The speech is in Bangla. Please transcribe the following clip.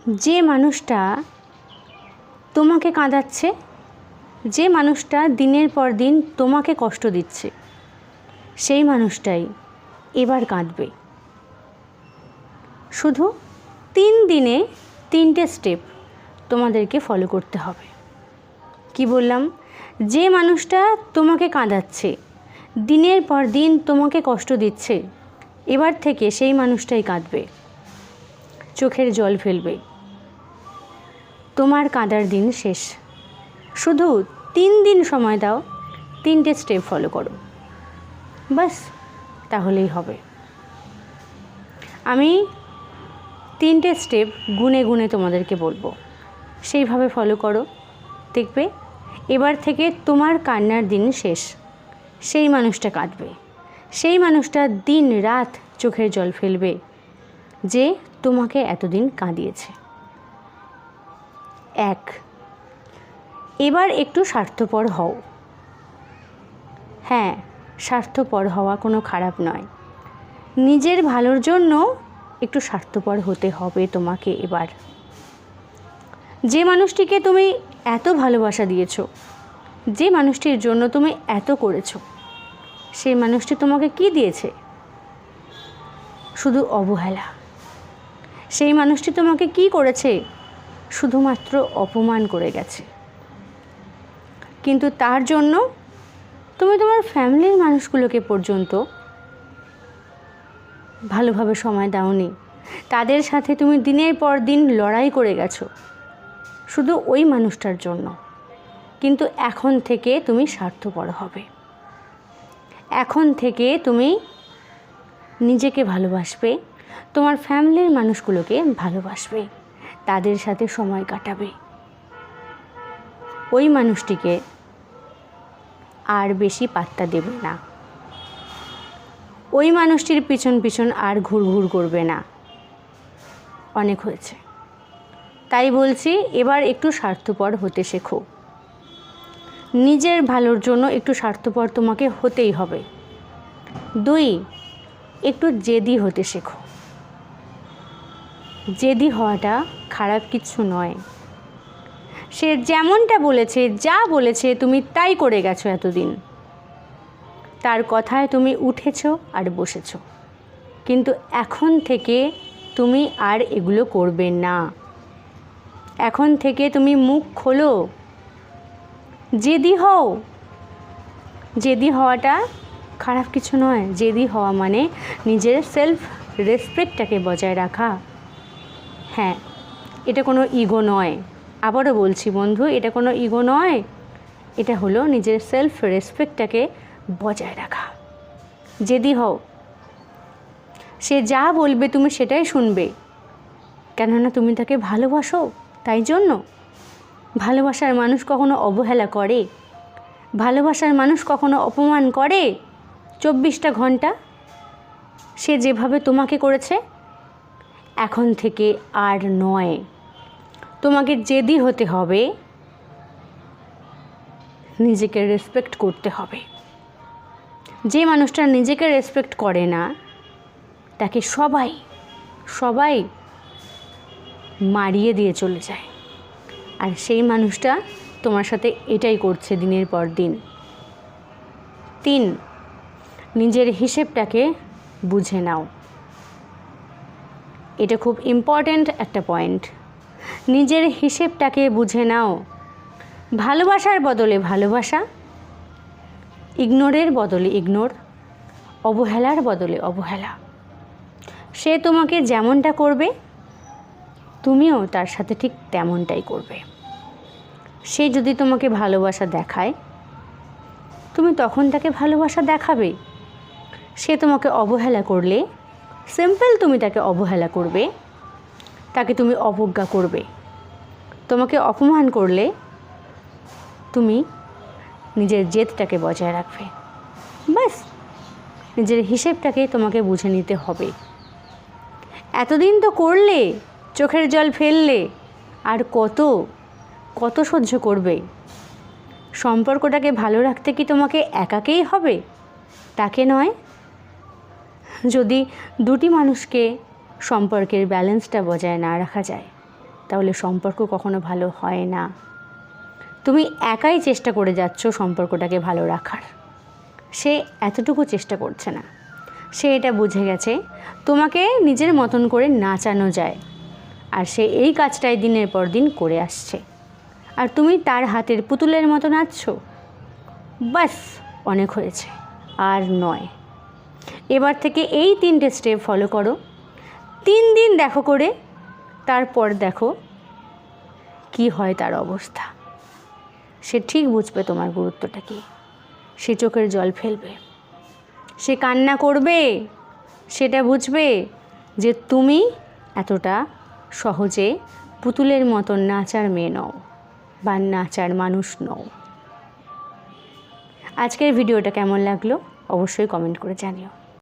যে মানুষটা তোমাকে কাঁদাচ্ছে, যে মানুষটা দিনের পর দিন তোমাকে কষ্ট দিচ্ছে, সেই মানুষটাই এবার কাঁদবে। শুধু 3 দিনে 3টে স্টেপ তোমাদেরকে ফলো করতে হবে। কি বললাম? যে মানুষটা তোমাকে কাঁদাচ্ছে, দিনের পর দিন তোমাকে কষ্ট দিচ্ছে, এবার থেকে সেই মানুষটাই কাঁদবে, চোখের জল ফেলবে। তোমার কাঁদার দিন শেষ। শুধু 3 দিন সময় দাও, 3টে স্টেপ ফলো করো, বাস, তাহলেই হবে। আমি 3টে স্টেপ গুনে গুনে তোমাদেরকে বলবো, সেইভাবে ফলো করো। দেখবে এবার থেকে তোমার কান্নার দিন শেষ। সেই মানুষটা কাঁদবে, সেই মানুষটা দিন রাত চোখের জল ফেলবে যে তোমাকে এতদিন কাঁদিয়েছে। 1, এবার একটু স্বার্থপর হও। হ্যাঁ, স্বার্থপর হওয়া কোনো খারাপ নয়। নিজের ভালোর জন্য একটু স্বার্থপর হতে হবে তোমাকে এবার। যে মানুষটিকে তুমি এত ভালোবাসা দিয়েছো, যে মানুষটির জন্য তুমি এত করেছো, সেই মানুষটি তোমাকে কি দিয়েছে? শুধু অবহেলা। সেই মানুষটি তোমাকে কি করেছে? শুধুমাত্র অপমান করে গেছে। কিন্তু তার জন্য তুমি তোমার ফ্যামিলির মানুষগুলোকে পর্যন্ত ভালোভাবে সময় দাওনি। তাদের সাথে তুমি দিনের পর দিন লড়াই করে গেছো শুধু ওই মানুষটার জন্য। কিন্তু এখন থেকে তুমি স্বার্থপর হবে। এখন থেকে তুমি নিজেকে ভালোবাসবে, তোমার ফ্যামিলির মানুষগুলোকে ভালোবাসবে, তাদের সাথে সময় কাটাবে। ওই মানুষটিকে আর বেশি পাত্তা দেবে না। ওই মানুষটির পিছন পিছন আর ঘুরঘুর করবে না। অনেক হয়েছে। তাই বলছি, এবার একটু স্বার্থপর হতে শেখো। নিজের ভালোর জন্য একটু স্বার্থপর তোমাকে হতেই হবে। 2, একটু জেদি হতে শেখো। জেদি হওয়াটা খারাপ কিছু নয়। সে যেমনটা বলেছে, যা বলেছে তুমি তাই করে গেছো এতদিন। তার কথায় তুমি উঠেছো আর বসেছো। কিন্তু এখন থেকে তুমি আর এগুলো করবে না। এখন থেকে তুমি মুখ খোলো, জেদি হও। জেদি হওয়াটা খারাপ কিছু নয়। জেদি হওয়া মানে নিজের সেলফ রেসপেক্টটাকে বজায় রাখা। হ্যাঁ, এটা কোনো ইগো নয়। আবারও বলছি বন্ধু, এটা কোনো ইগো নয়। এটা হলো নিজের সেলফ রেসপেক্টটাকে বজায় রাখা। জেদি হও। সে যা বলবে তুমি সেটাই শুনবে, কেননা তুমি তাকে ভালোবাসো। তাই জন্য ভালোবাসার মানুষ কখনো অবহেলা করে? ভালোবাসার মানুষ কখনো অপমান করে? 24টা ঘন্টা সে যেভাবে তোমাকে করেছে, এখন থেকে আর নয়। তোমাকে জেদি হতে হবে, নিজেকে রেসপেক্ট করতে হবে। যে মানুষটা নিজেকে রেসপেক্ট করে না, তাকে সবাই মারিয়ে দিয়ে চলে যায়। আর সেই মানুষটা তোমার সাথে এটাই করছে দিনের পর দিন। 3, নিজের হিসেবটাকে বুঝে নাও। এটা খুব ইম্পর্ট্যান্ট একটা পয়েন্ট। নিজের হিসেবটাকে বুঝে নাও। ভালোবাসার বদলে ভালোবাসা, ইগনোরের বদলে ইগনোর, অবহেলার বদলে অবহেলা। সে তোমাকে যেমনটা করবে, তুমিও তার সাথে ঠিক তেমনটাই করবে। সে যদি তোমাকে ভালোবাসা দেখায়, তুমি তখন তাকে ভালোবাসা দেখাবে। সে তোমাকে অবহেলা করলে, সিম্পল তুমি তাকে অবহেলা করবে, তাকে তুমি অবজ্ঞা করবে। তোমাকে অপমান করলে তুমি নিজের জেদটাকে বজায় রাখবে। ব্যাস, নিজের হিসেবটাকে তোমাকে বুঝে নিতে হবে। এতদিন তো করলে, চোখের জল ফেললে, আর কত সহ্য করবে? সম্পর্কটাকে ভালো রাখতে কি তোমাকে একাকেই হবে? তাকে নয়। যদি দুটি মানুষকে সম্পর্কের ব্যালেন্সটা বজায় না রাখা যায়, তাহলে সম্পর্ক কখনো ভালো হয় না। তুমি একাই চেষ্টা করে যাচ্ছ সম্পর্কটাকে ভালো রাখার, সে এতটুকু চেষ্টা করছে না। সে এটা বুঝে গেছে তোমাকে নিজের মতন করে নাচানো যায়, আর সে এই কাজটাই দিনের পর দিন করে আসছে, আর তুমি তার হাতের পুতুলের মতো নাচছো। বাস, অনেক হয়েছে, আর নয়। এবার থেকে এই 3টে স্টেপ ফলো করো, 3 দিন দেখো করে, তারপর দেখো কি হয় তার অবস্থা। সে ঠিক বুঝবে তোমার গুরুত্বটা কী। সে চোখের জল ফেলবে, সে কান্না করবে, সেটা বুঝবে যে তুমি এতটা সহজে পুতুলের মতো নাচার মেয়ে নও বা নাচার মানুষ নও। আজকের ভিডিওটা কেমন লাগলো অবশ্যই কমেন্ট করে জানিও।